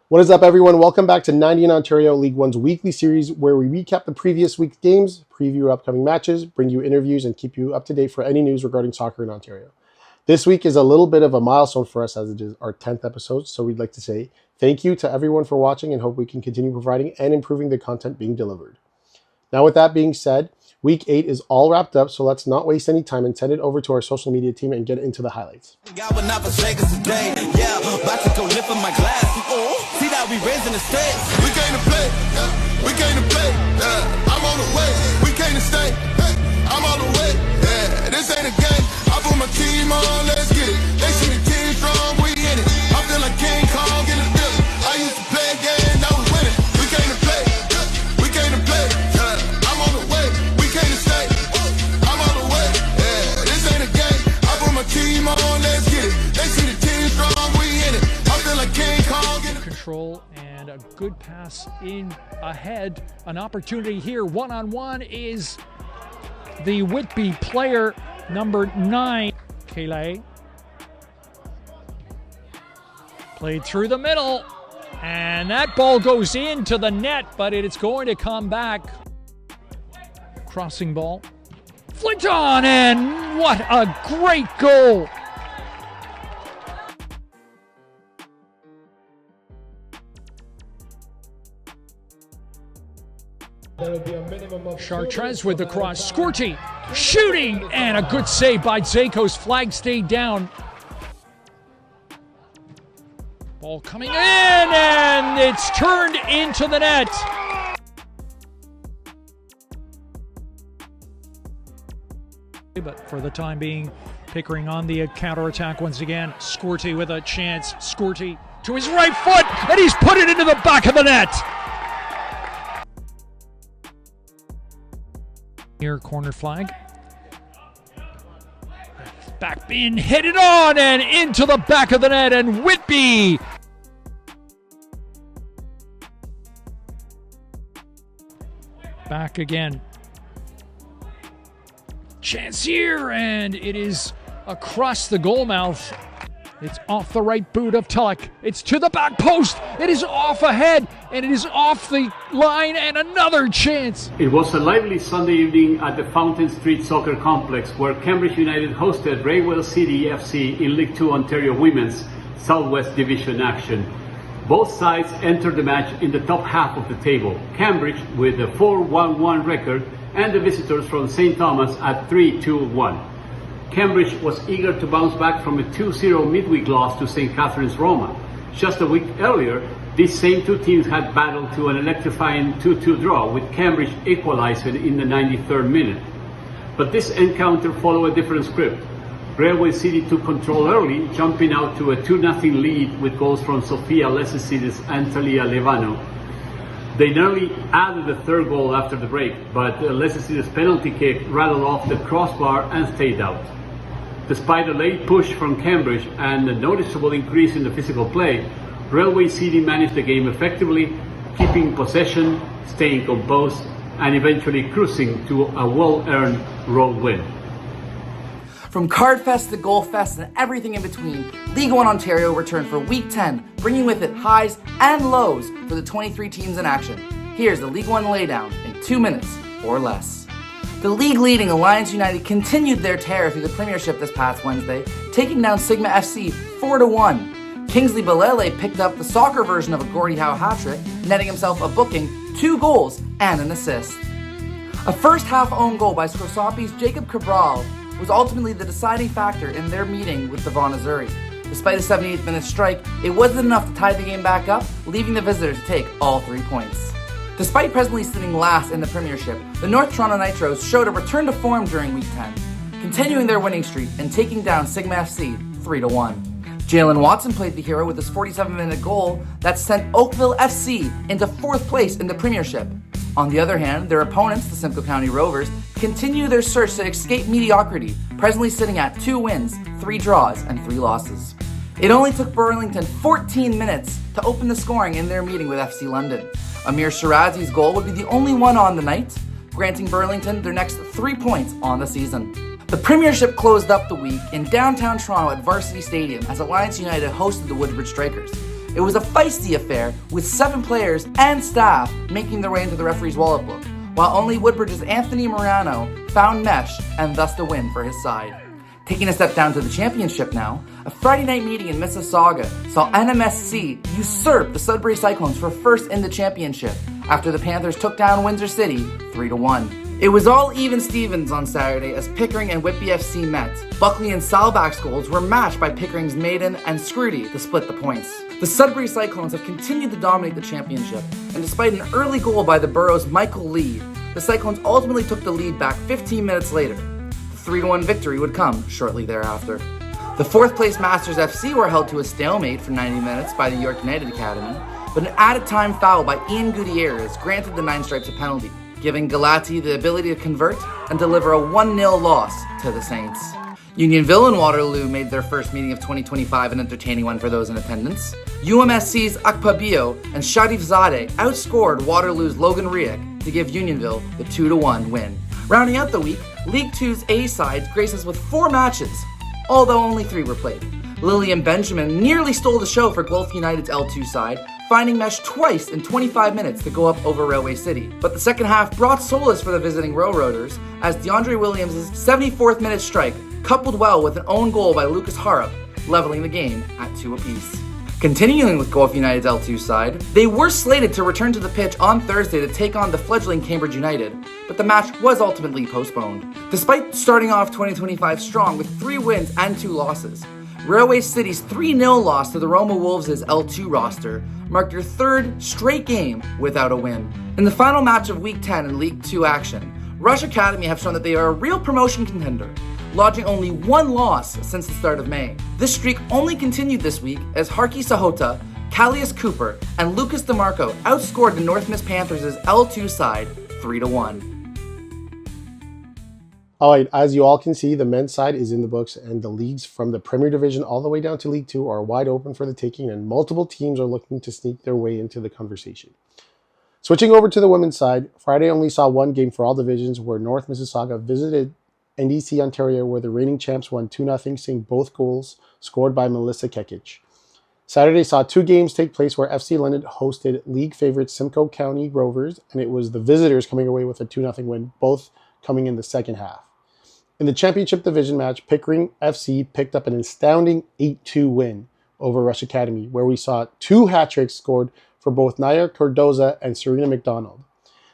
What is up, everyone? Welcome back to 90 in Ontario, League One's weekly series where we recap the previous week's games, preview upcoming matches, bring you interviews, and keep you up to date for any news regarding soccer in Ontario. This week is a little bit of a milestone for us as it is our 10th episode, so we'd like to say thank you to everyone for watching and hope we can continue providing and improving the content being delivered. Now, with that being said, Week 8 is all wrapped up, so let's not waste any time and send it over to our social media team and get into the highlights. We came to play, we came to play, I'm on the way, we came to stay, I'm on the way, this ain't a game, I put my team on, let's get it, they see the team strong, we in it, I feel like King Kong in the building, I used to play a game, now we winning, we came to play, I'm on the way, we came to stay, I'm on the way, this ain't a game, I put my team on, let's get it, they see the team strong, we in it, I feel like King Kong in the control and a good pass in ahead. An opportunity here. One-on-one is the Whitby player, number 9, Kele. Played through the middle, and that ball goes into the net, but it's going to come back. Crossing ball. Flinton, and what a great goal. Chartres with the cross. Scorty shooting, and a good save by Zakos. Flag stayed down. Ball coming in, and it's turned into the net. But for the time being, Pickering on the counterattack once again. Scorty with a chance. Scorty to his right foot, and he's put it into the back of the net. Here, corner flag. Back being headed on and into the back of the net, and Whitby. Back again. Chance here, and it is across the goal mouth. It's off the right boot of Tulloch. It's to the back post. It is off ahead, and it is off the line, and another chance. It was a lively Sunday evening at the Fountain Street Soccer Complex where Cambridge United hosted Raywell City FC in League 2 Ontario Women's Southwest Division action. Both sides entered the match in the top half of the table. Cambridge with a 4-1-1 record and the visitors from St. Thomas at 3-2-1. Cambridge was eager to bounce back from a 2-0 midweek loss to St. Catherine's Roma. Just a week earlier, these same two teams had battled to an electrifying 2-2 draw, with Cambridge equalizing in the 93rd minute. But this encounter followed a different script. Railway City took control early, jumping out to a 2-0 lead with goals from Sofia Lesicidis and Talia Levano. They nearly added a third goal after the break, but Lesicidis' penalty kick rattled off the crossbar and stayed out. Despite a late push from Cambridge and a noticeable increase in the physical play, Railway City managed the game effectively, keeping possession, staying composed, and eventually cruising to a well-earned road win. From Card Fest to Goal Fest and everything in between, League 1 Ontario returned for Week 10, bringing with it highs and lows for the 23 teams in action. Here's the League 1 laydown in 2 minutes or less. The league-leading Alliance United continued their tear through the Premiership this past Wednesday, taking down Sigma FC 4-1. Kingsley Balele picked up the soccer version of a Gordie Howe hat-trick, netting himself a booking, 2 goals, and an assist. A first-half own goal by Scorsopi's Jacob Cabral was ultimately the deciding factor in their meeting with the Vaughan Azzurri. Despite a 78th-minute strike, it wasn't enough to tie the game back up, leaving the visitors to take all 3 points. Despite presently sitting last in the Premiership, the North Toronto Nitros showed a return to form during Week 10, continuing their winning streak and taking down Sigma FC 3-1. Jalen Watson played the hero with his 47-minute goal that sent Oakville FC into 4th place in the Premiership. On the other hand, their opponents, the Simcoe County Rovers, continue their search to escape mediocrity, presently sitting at 2 wins, 3 draws, and 3 losses. It only took Burlington 14 minutes to open the scoring in their meeting with FC London. Amir Shirazi's goal would be the only one on the night, granting Burlington their next 3 points on the season. The Premiership closed up the week in downtown Toronto at Varsity Stadium as Alliance United hosted the Woodbridge Strikers. It was a feisty affair, with 7 players and staff making their way into the referee's wallet book, while only Woodbridge's Anthony Morano found mesh and thus the win for his side. Taking a step down to the championship now, a Friday night meeting in Mississauga saw NMSC usurp the Sudbury Cyclones for first in the championship after the Panthers took down Windsor City 3-1. It was all even Stevens on Saturday as Pickering and Whitby FC met. Buckley and Salbach's goals were matched by Pickering's Maiden and Scrudy to split the points. The Sudbury Cyclones have continued to dominate the championship, and despite an early goal by the Borough's Michael Lee, the Cyclones ultimately took the lead back 15 minutes later. 3-1 victory would come shortly thereafter. The 4th place Masters FC were held to a stalemate for 90 minutes by the York United Academy, but an added time foul by Ian Gutierrez granted the Nine Stripes a penalty, giving Galati the ability to convert and deliver a 1-0 loss to the Saints. Unionville and Waterloo made their first meeting of 2025 an entertaining one for those in attendance. UMSC's Akpabio and Sharif Zadeh outscored Waterloo's Logan Riek to give Unionville the 2-1 win. Rounding out the week, League 2's A sides graced us with 4 matches, although only 3 were played. Lillian Benjamin nearly stole the show for Guelph United's L2 side, finding mesh twice in 25 minutes to go up over Railway City. But the second half brought solace for the visiting Railroaders, as DeAndre Williams' 74th minute strike coupled well with an own goal by Lucas Harrop, leveling the game at 2 apiece. Continuing with Guelph United's L2 side, they were slated to return to the pitch on Thursday to take on the fledgling Cambridge United, but the match was ultimately postponed. Despite starting off 2025 strong with 3 wins and 2 losses, Railway City's 3-0 loss to the Roma Wolves' L2 roster marked their 3rd straight game without a win. In the final match of Week 10 in League 2 action, Rush Academy have shown that they are a real promotion contender, lodging only 1 loss since the start of May. This streak only continued this week as Harky Sahota, Callius Cooper, and Lucas DeMarco outscored the North Miss Panthers' L2 side 3-1. All right, as you all can see, the men's side is in the books, and the leagues from the Premier Division all the way down to League 2 are wide open for the taking, and multiple teams are looking to sneak their way into the conversation. Switching over to the women's side, Friday only saw 1 game for all divisions where North Mississauga visited NDC Ontario, where the reigning champs won 2-0, seeing both goals scored by Melissa Kekic. Saturday saw 2 games take place where FC London hosted league favorites Simcoe County Rovers, and it was the visitors coming away with a 2-0 win, both coming in the second half. In the championship division match, Pickering FC picked up an astounding 8-2 win over Rush Academy, where we saw 2 hat-tricks scored for both Naya Cardoza and Serena McDonald.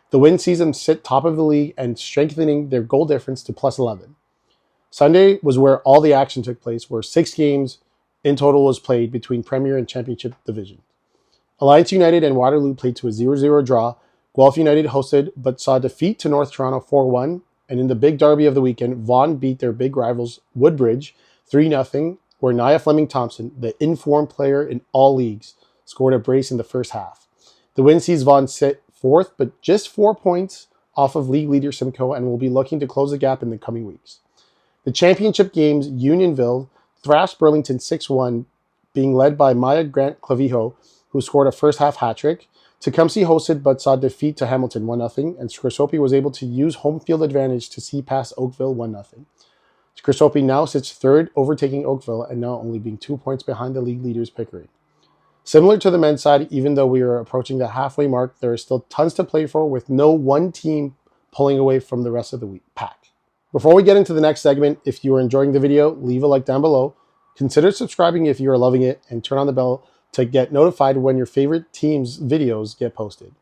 The win sees them sit top of the league and strengthening their goal difference to +11. Sunday was where all the action took place, where 6 games in total was played between Premier and Championship divisions. Alliance United and Waterloo played to a 0-0 draw. Guelph United hosted but saw defeat to North Toronto 4-1. And in the big derby of the weekend, Vaughan beat their big rivals Woodbridge 3-0, where Nia Fleming-Thompson, the informed player in all leagues, scored a brace in the first half. The win sees Vaughan sit 4th, but just 4 points off of league leader Simcoe, and will be looking to close the gap in the coming weeks. The championship games, Unionville thrashed Burlington 6-1, being led by Maya Grant Clavijo, who scored a first half hat-trick. Tecumseh hosted but saw defeat to Hamilton 1-0, and Scrisoppi was able to use home field advantage to see past Oakville 1-0. Scrisoppi now sits 3rd, overtaking Oakville, and now only being 2 points behind the league leaders Pickering. Similar to the men's side, even though we are approaching the halfway mark, there is still tons to play for, with no one team pulling away from the rest of the pack. Before we get into the next segment, if you are enjoying the video, leave a like down below. Consider subscribing if you are loving it, and turn on the bell to get notified when your favorite team's videos get posted.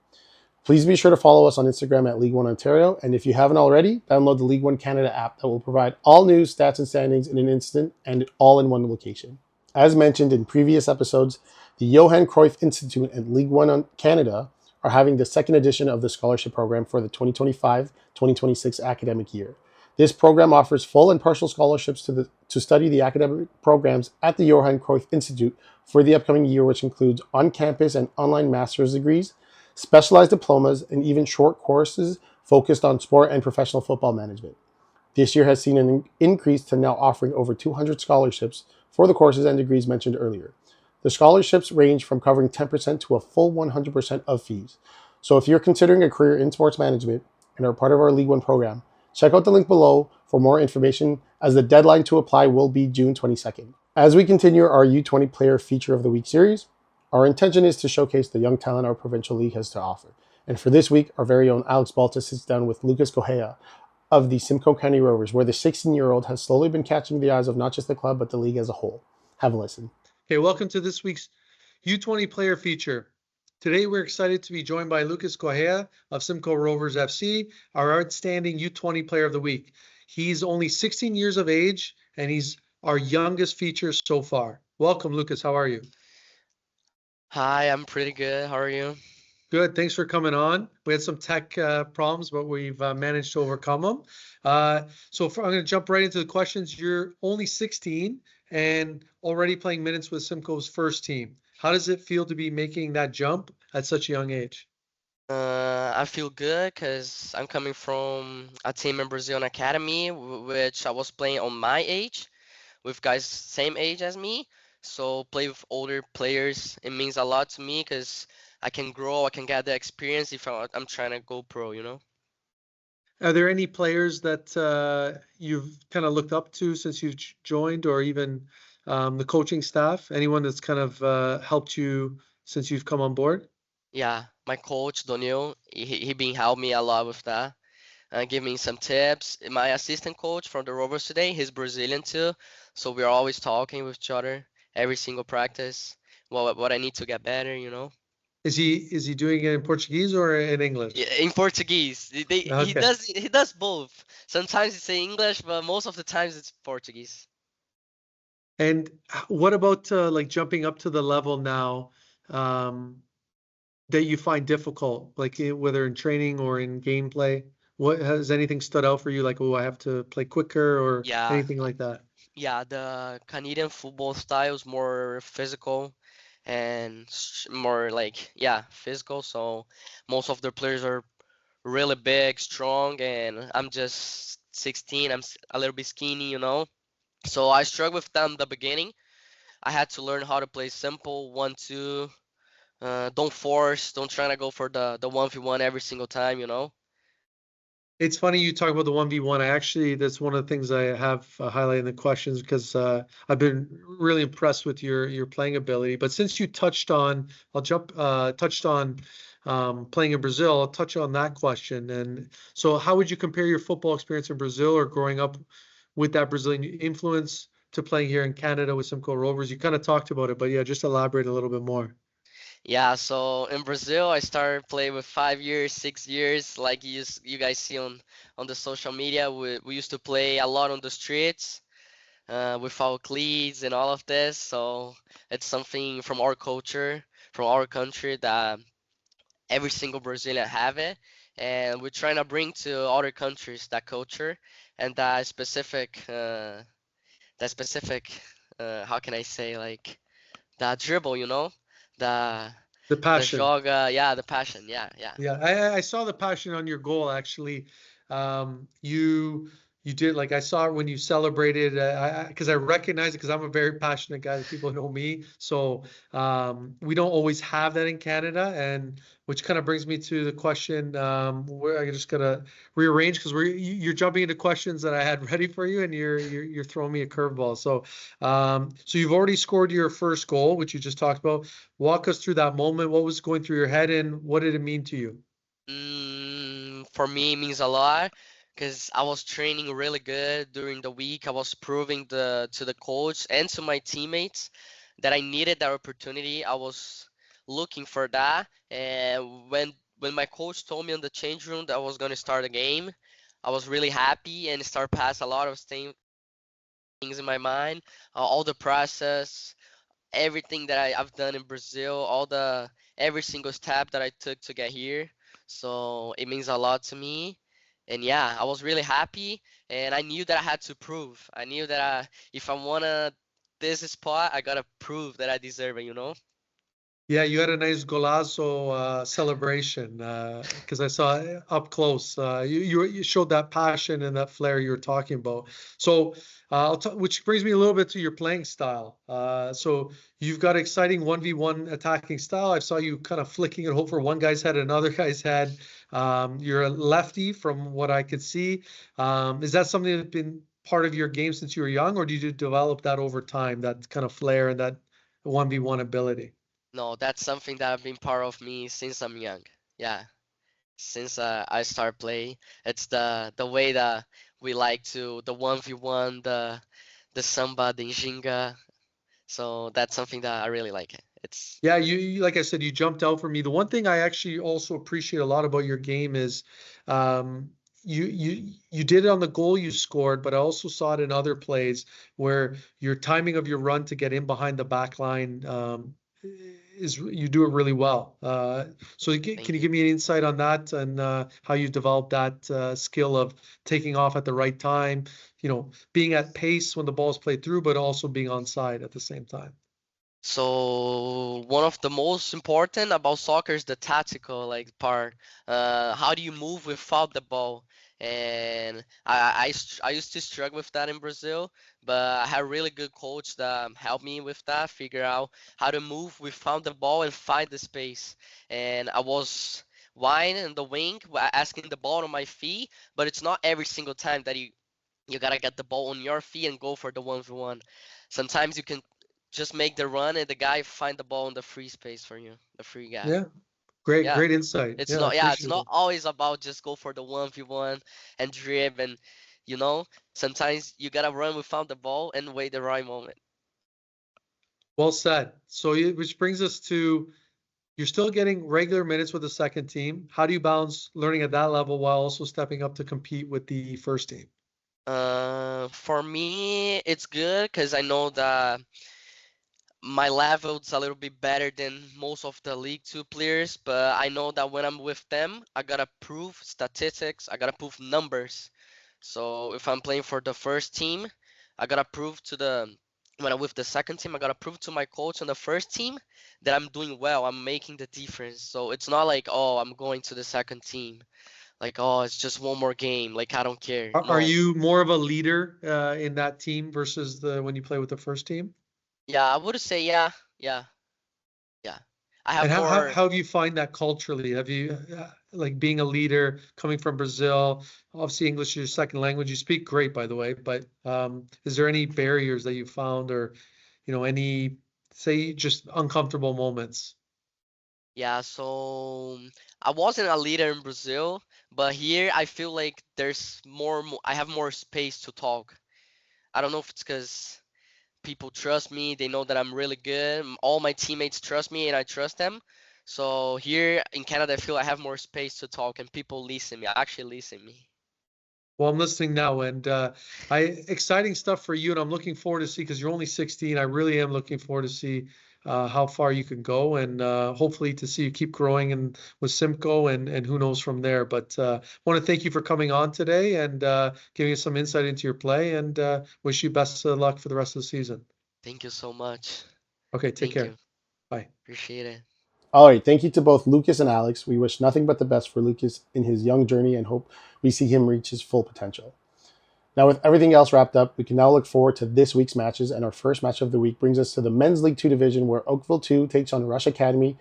Please be sure to follow us on Instagram at League1 Ontario, and if you haven't already, download the League1 Canada app that will provide all news, stats, and standings in an instant and all in one location. As mentioned in previous episodes, the Johan Cruyff Institute and League1 Canada are having the 2nd edition of the scholarship program for the 2025-2026 academic year. This program offers full and partial scholarships to study the academic programs at the Johan Cruyff Institute for the upcoming year, which includes on-campus and online master's degrees, specialized diplomas, and even short courses focused on sport and professional football management. This year has seen an increase to now offering over 200 scholarships for the courses and degrees mentioned earlier. The scholarships range from covering 10% to a full 100% of fees. So if you're considering a career in sports management and are part of our League 1 program, check out the link below for more information, as the deadline to apply will be June 22nd. As we continue our U20 Player Feature of the Week series, Our intention is to showcase the young talent our provincial league has to offer. And for this week, our very own Alex Balta sits down with Lucas Correa of the Simcoe County Rovers, where the 16-year-old has slowly been catching the eyes of not just the club, but the league as a whole. Have a listen. Okay, welcome to this week's U20 player feature. Today, we're excited to be joined by Lucas Correa of Simcoe Rovers FC, our outstanding U20 player of the week. He's only 16 years of age, and he's our youngest feature so far. Welcome, Lucas. How are you? Hi, I'm pretty good. How are you? Good. Thanks for coming on. We had some tech problems, but we've managed to overcome them. I'm going to jump right into the questions. You're only 16 and already playing minutes with Simcoe's first team. How does it feel to be making that jump at such a young age? I feel good because I'm coming from a team in Brazil, an academy, which I was playing on my age, with guys same age as me. So play with older players, it means a lot to me because I can grow, I can get the experience if I'm trying to go pro, you know? Are there any players that you've kind of looked up to since you've joined, or even the coaching staff? Anyone that's kind of helped you since you've come on board? Yeah, my coach, Donil, he been helping me a lot with that. Give me some tips. My assistant coach from the Rovers today, he's Brazilian too, so we're always talking with each other every single practice. What I need to get better, you know. Is he doing it in Portuguese or in English? Yeah, in Portuguese, he Okay. does both. Sometimes he say English, but most of the times it's Portuguese. And what about like jumping up to the level now um, that you find difficult, like whether in training or in gameplay? What has anything stood out for you? Like, oh, I have to play quicker or Yeah, anything like that? yeah. The Canadian football style is more physical and more like yeah, physical. So most of their players are really big, strong, and I'm just 16. A little bit skinny, you know. So I struggled with them the beginning. I had to learn how to play simple, 1-2. Don't force. Don't try to go for the 1v1 every single time, you know. It's funny you talk about the 1v1. That's one of the things I have highlighted in the questions because I've been really impressed with your playing ability. But since you touched on playing in Brazil, I'll touch on that question. And so how would you compare your football experience in Brazil or growing up with that Brazilian influence to playing here in Canada with Simcoe Rovers? You kind of talked about it, but yeah, just elaborate a little bit more. Yeah, so in Brazil, I started playing with 5 years, 6 years, like you guys see on the social media. We used to play a lot on the streets with our cleats and all of this. So it's something from our culture, from our country that every single Brazilian have it, and we're trying to bring to other countries that culture and that specific, how can I say, like that dribble, you know, the The the passion. joga, yeah, the passion, yeah, yeah. Yeah, I saw the passion on your goal actually. You did, like, I saw it when you celebrated because I recognize it because I'm a very passionate guy. The people know me, so we don't always have that in Canada, and which kind of brings me to the question. Where I just gotta rearrange because you're jumping into questions that I had ready for you, and you're throwing me a curveball. So you've already scored your first goal, which you just talked about. Walk us through that moment. What was going through your head and what did it mean to you? For me, it means a lot because I was training really good during the week. I was proving to the coach and to my teammates that I needed that opportunity. I was looking for that, and when my coach told me in the change room that I was going to start a game, I was really happy and start past a lot of things in my mind, all the process, everything that I've done in Brazil, every single step that I took to get here. So it means a lot to me. And yeah, I was really happy, and I knew that I had to prove. I knew that if I wanna this spot, I gotta prove that I deserve it. You know? Yeah, you had a nice golazo celebration because I saw it up close. You showed that passion and that flair you were talking about. So, which brings me a little bit to your playing style. So you've got exciting 1v1 attacking style. I saw you kind of flicking it over one guy's head, another guy's head. You're a lefty from what I could see. Is that something that's been part of your game since you were young, or did you develop that over time, that kind of flair and that 1v1 ability? No, that's something that have been part of me since I'm young. Yeah, since I start playing, it's the way that we like to the 1v1, the samba, the Njinga. So that's something that I really like. It's Yeah, like I said, you jumped out for me. The one thing I actually also appreciate a lot about your game is um, you did it on the goal you scored, but I also saw it in other plays where your timing of your run to get in behind the back line is you do it really well. So can Thank you you. give me an insight on that and how you developed that skill of taking off at the right time, being at pace when the ball's played through, but also being on side at the same time? So one of the most important about soccer is the tactical like part. How do you move without the ball? And I used to struggle with that in Brazil, but I had a really good coach that helped me with that, figure out how to move without the ball and find the space. And I was wide in the wing, asking the ball on my feet, but it's not every single time that you gotta get the ball on your feet and go for the 1v1. Sometimes you can just make the run and the guy find the ball in the free space for you, the free gap. Yeah. Great, Yeah, great insight. it's Yeah, I not. Yeah, it's appreciate not it. always about just go for the 1v1 and drib and you know. Sometimes you gotta run without the ball and wait the right moment. Well said. So, which brings us to you're still getting regular minutes with the second team. How do you balance learning at that level while also stepping up to compete with the first team? For me, it's good because I know that my level's a little bit better than most of the League 2 players, but I know that when I'm with them, I gotta prove statistics, I gotta prove numbers. So if I'm playing for the first team, I gotta prove to the when I'm with the second team, I gotta prove to my coach on the first team that I'm doing well, I'm making the difference. So it's not like, oh, I'm going to the second team, like, oh, it's just one more game, like I don't care. Are No. you more of a leader in that team versus the when you play with the first team? Yeah, I would say yeah, yeah, yeah. I And have more. how have you find that culturally? Have you like being a leader coming from Brazil? Obviously, English is your second language. You speak great, by the way. But is there any barriers that you found, or any say just uncomfortable moments? Yeah, so I wasn't a leader in Brazil, but here I feel like there's I have more space to talk. I don't know if it's because people trust me, they know that I'm really good. All my teammates trust me and I trust them. So here in Canada, I feel I have more space to talk and people listen me, actually listen me. Well, I'm listening now, and I exciting stuff for you, and I'm looking forward to see because you're only 16. I really am looking forward to see how far you can go, and hopefully to see you keep growing and with Simcoe, and who knows from there. But I want to thank you for coming on today and giving us some insight into your play, and wish you best of luck for the rest of the season. Thank you so much. Okay, take Thank care. you. Bye. Appreciate it. All right, thank you to both Lucas and Alex. We wish nothing but the best for Lucas in his young journey and hope we see him reach his full potential. Now, with everything else wrapped up, we can now look forward to this week's matches, and our first match of the week brings us to the Men's League 2 division, where Oakville 2 takes on Rush Academy,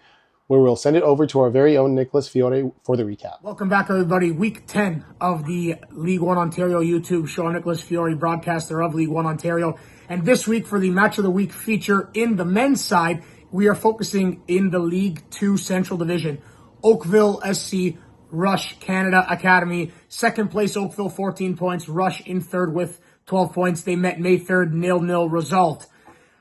where we'll send it over to our very own Nicholas Fiore for the recap. Welcome back, everybody. Week 10 of the League1 Ontario YouTube show. I'm Nicholas Fiore, broadcaster of League1 Ontario. And this week, for the Match of the Week feature in the men's side, we are focusing in the League 2 Central Division. Oakville SC, Rush Canada Academy. Second place, Oakville, 14 points. Rush in third with 12 points. They met May 3rd, 0-0 result.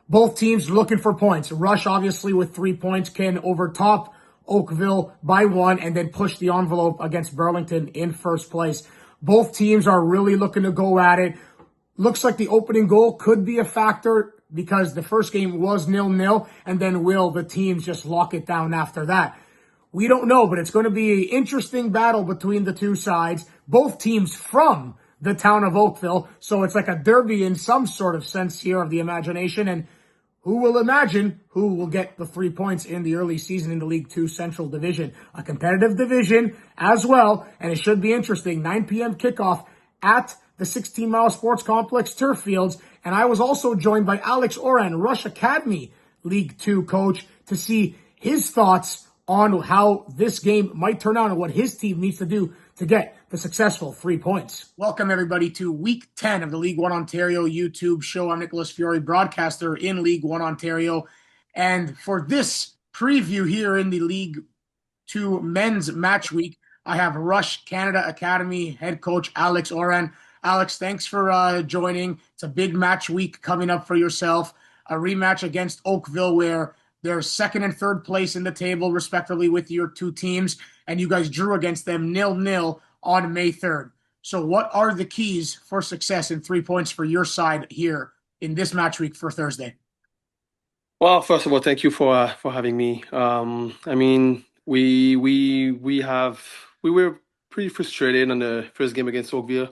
Both teams looking for points. Rush, obviously, with 3 points, can overtop Oakville by 1 and then push the envelope against Burlington in first place. Both teams are really looking to go at it. Looks like the opening goal could be a factor because the first game was 0-0, and then will the teams just lock it down after that? We don't know, but it's going to be an interesting battle between the two sides. Both teams from the town of Oakville, so it's like a derby in some sort of sense here of the imagination, and who will imagine who will get the 3 points in the early season in the League 2 Central Division? A competitive division as well, and it should be interesting. 9 p.m. kickoff at the 16 Mile Sports Complex turf fields. And I was also joined by Alex Oran, Rush Academy League 2 coach, to see his thoughts on how this game might turn out and what his team needs to do to get the successful 3 points. Welcome, everybody, to Week 10 of the League1 Ontario YouTube show. I'm Nicholas Fiore, broadcaster in League1 Ontario. And for this preview here in the League 2 men's match week. I have Rush Canada Academy head coach Alex Oran. Alex, thanks for joining. It's a big match week coming up for yourself. A rematch against Oakville where they're second and third place in the table, respectively, with your two teams, and you guys drew against them 0-0 on May 3rd. So what are the keys for success in 3 points for your side here in this match week for Thursday? Well, first of all, thank you for having me. I mean, we were pretty frustrated on the first game against Oakville.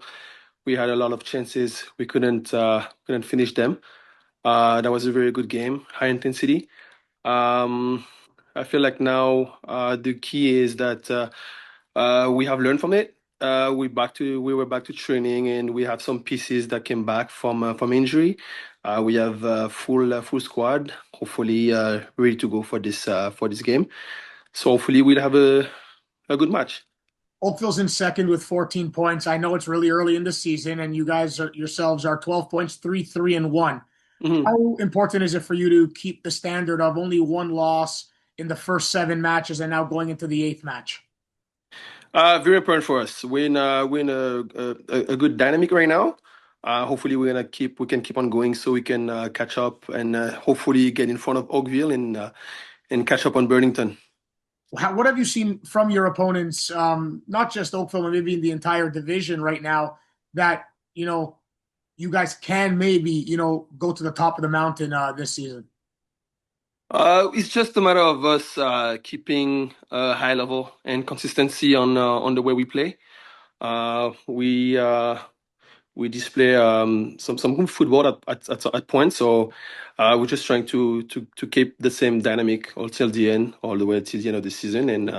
We had a lot of chances. We couldn't finish them. That was a very good game, high intensity. Um, I feel like now the key is that we have learned from it. We were back to training, and we have some pieces that came back from injury. We have full squad, hopefully ready to go for this game. So hopefully we'll have a good match. Oakville's in second with 14 points. I know it's really early in the season, and you guys yourselves are 12 points, 3-3-1. Mhm. How important is it for you to keep the standard of only one loss in the first 7 matches and now going into the 8th match? Very important for us. We're in a good dynamic right now. Hopefully we can keep on going so we can catch up and hopefully get in front of Oakville and catch up on Burlington. What have you seen from your opponents, not just Oakville, but maybe in the entire division right now, that, you guys can maybe, go to the top of the mountain this season? It's just a matter of us keeping a high level and consistency on the way we play. Uh, we uh, we display some good football at points, so we're just trying to keep the same dynamic until the end, all the way till the end of the season, and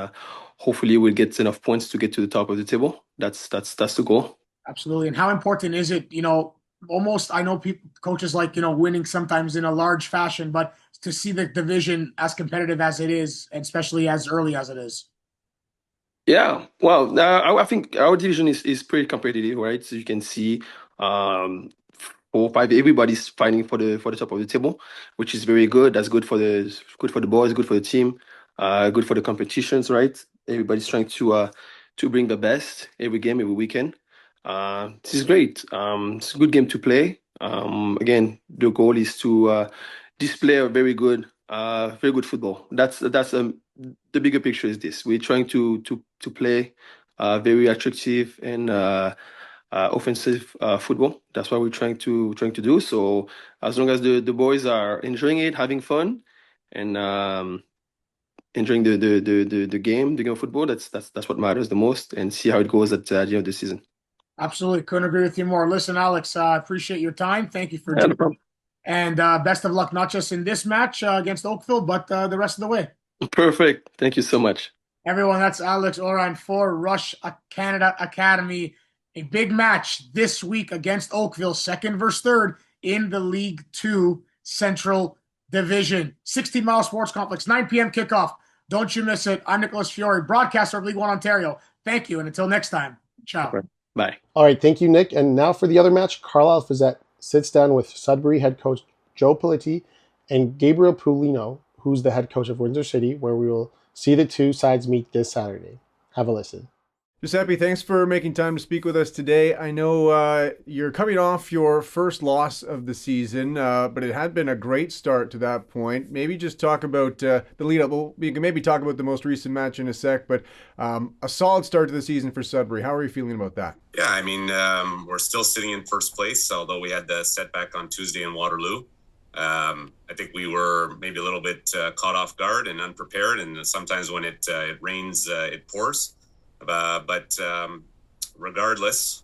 hopefully we'll get enough points to get to the top of the table. That's the goal. Absolutely. And how important is it, almost, I know people, coaches like, winning sometimes in a large fashion, but to see the division as competitive as it is, and especially as early as it is? Yeah, well, I think our division is pretty competitive, right? So you can see, um, 4 or 5, everybody's fighting for the top of the table, which is very good. That's good for the boys, good for the team, good for the competitions, right? Everybody's trying to bring the best every game, every weekend. This is great. It's a good game to play. Again, the goal is to display a very good football. That's the bigger picture is this. We're trying to play very attractive and offensive football. That's what we're trying to do. So as long as the boys are enjoying it, having fun, and enjoying the game of football, that's what matters the most. And see how it goes at the end of the season. Absolutely. Couldn't agree with you more. Listen, Alex, I appreciate your time. Thank you for Yeah, no joining. problem. And best of luck, not just in this match against Oakville, but the rest of the way. Perfect. Thank you so much. Everyone, that's Alex Oran for Rush Canada Academy. A big match this week against Oakville, second versus third in the League 2 Central Division. 16 Mile Sports Complex, 9 p.m. kickoff. Don't you miss it. I'm Nicholas Fiore, broadcaster of League 1 Ontario. Thank you, and until next time, ciao. Bye. All right, thank you, Nick. And now for the other match, Carlisle Fizette sits down with Sudbury head coach Joe Politti and Gabriel Pulino, who's the head coach of Windsor City, where we will see the two sides meet this Saturday. Have a listen. Giuseppe, thanks for making time to speak with us today. I know you're coming off your first loss of the season, but it had been a great start to that point. Maybe just talk about the lead up. Well, we can maybe talk about the most recent match in a sec, but a solid start to the season for Sudbury. How are you feeling about that? Yeah, I mean, we're still sitting in first place, although we had the setback on Tuesday in Waterloo. I think we were maybe a little bit caught off guard and unprepared, and sometimes when it rains, it pours. But regardless,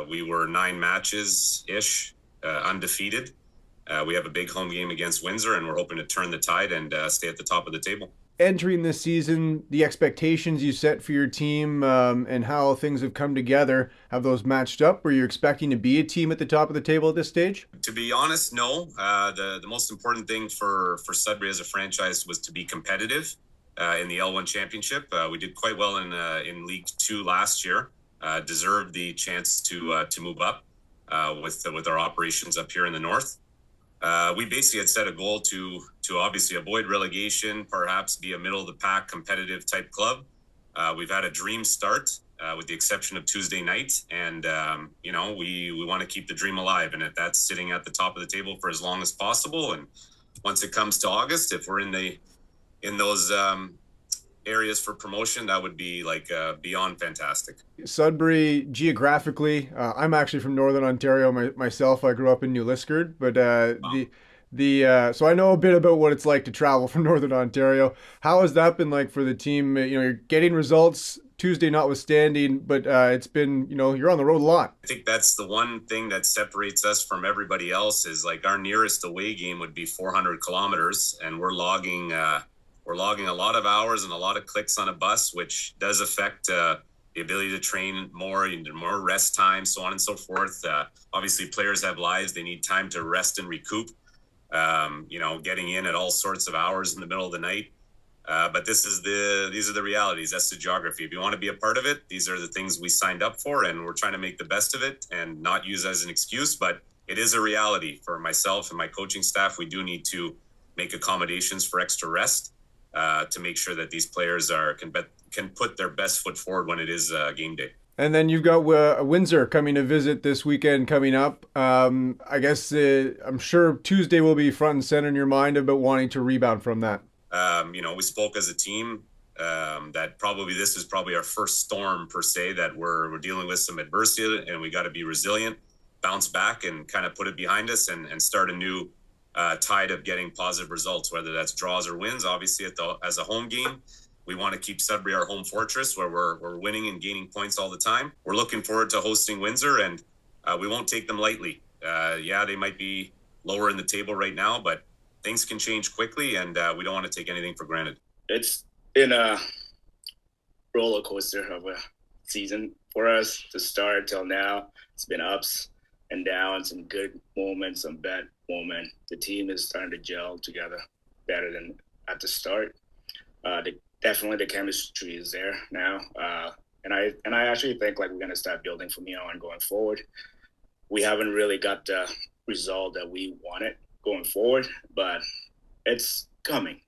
we were 9 matches-ish undefeated. We have a big home game against Windsor, and we're hoping to turn the tide and stay at the top of the table. Entering this season, the expectations you set for your team and how things have come together, have those matched up? Were you expecting to be a team at the top of the table at this stage? To be honest, no. The most important thing for Sudbury as a franchise was to be competitive in the L1 Championship. We did quite well in League 2 last year. Deserved the chance to move up with our operations up here in the north. We basically had set a goal to obviously avoid relegation, perhaps be a middle of the pack competitive type club. We've had a dream start, with the exception of Tuesday night, and we want to keep the dream alive, and that's sitting at the top of the table for as long as possible. And once it comes to August, if we're in those areas for promotion, that would be like beyond fantastic. Sudbury, geographically, I'm actually from Northern Ontario myself. I grew up in New Liskeard, but so I know a bit about what it's like to travel from Northern Ontario. How has that been like for the team? You're getting results Tuesday notwithstanding, but it's been, you're on the road a lot. I think that's the one thing that separates us from everybody else is like our nearest away game would be 400 kilometers, and we're logging a lot of hours and a lot of clicks on a bus, which does affect the ability to train more, more rest time, so on and so forth. Obviously, players have lives; they need time to rest and recoup. Getting in at all sorts of hours in the middle of the night. But these are the realities. That's the geography. If you want to be a part of it, these are the things we signed up for, and we're trying to make the best of it and not use it as an excuse. But it is a reality for myself and my coaching staff. We do need to make accommodations for extra rest to make sure that these players can put their best foot forward when it is game day. And then you've got Windsor coming to visit this weekend coming up. I guess I'm sure Tuesday will be front and center in your mind about wanting to rebound from that. We spoke as a team that this is probably our first storm per se, that we're dealing with some adversity, and we got to be resilient, bounce back, and kind of put it behind us and start a new tide of getting positive results, whether that's draws or wins. Obviously, as a home game, we want to keep Sudbury our home fortress where we're winning and gaining points all the time. We're looking forward to hosting Windsor, and we won't take them lightly. They might be lower in the table right now, but things can change quickly, and we don't want to take anything for granted. It's been a roller coaster of a season for us to start till now. It's been ups and downs, some good moments, some bad moments. The team is starting to gel together better than at the start. Definitely the chemistry is there now, and I actually think like we're gonna start building from here on going forward. We haven't really got the result that we wanted going forward, but it's coming.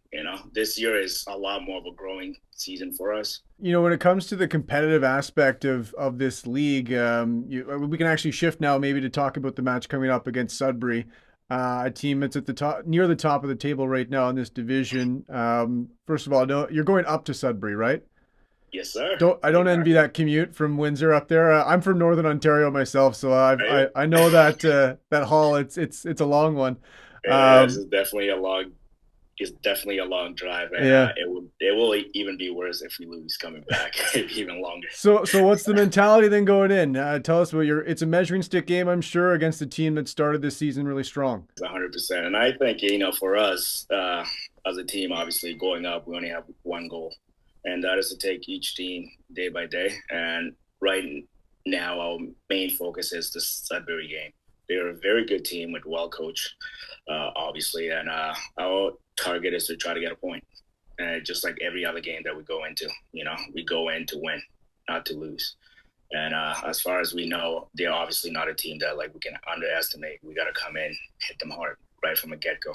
This year is a lot more of a growing season for us. When it comes to the competitive aspect of this league, we can actually shift now maybe to talk about the match coming up against Sudbury, a team that's at the top, near the top of the table right now in this division. First of all, no, you're going up to Sudbury, right? Yes, sir. I don't envy that commute from Windsor up there. I'm from Northern Ontario myself, so I know that that haul. It's a long one. This is definitely a long. It's definitely a long drive, and it will even be worse if we lose coming back, even longer. So what's the mentality then going in? Tell us about it's a measuring stick game, I'm sure, against a team that started this season really strong. 100%, and I think for us as a team, obviously going up, we only have one goal, and that is to take each team day by day. And right now, our main focus is the Sudbury game. They're a very good team with well coached, obviously, and our target is to try to get a point. And just like every other game that we go into, we go in to win, not to lose. And as far as we know, they're obviously not a team that we can underestimate. We got to come in, hit them hard right from the get-go,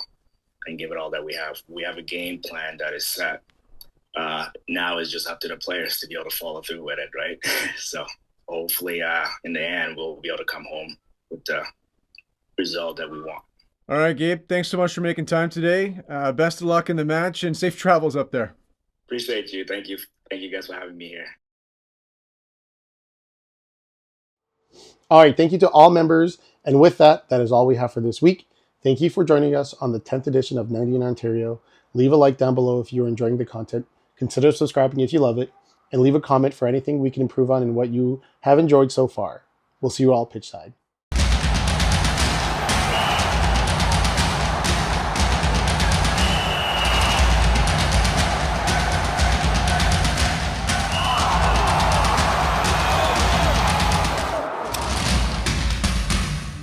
and give it all that we have. We have a game plan that is set. Now it's just up to the players to be able to follow through with it, right? So hopefully in the end, we'll be able to come home with the result that we want. All right, Gabe, thanks so much for making time today. Best of luck in the match and safe travels up there. Appreciate you. Thank you guys for having me here. All right, thank you to all members. And with that, that is all we have for this week. Thank you for joining us on the 10th edition of 90 in Ontario. Leave a like down below if you're enjoying the content. Consider subscribing if you love it. And leave a comment for anything we can improve on and what you have enjoyed so far. We'll see you all pitch side.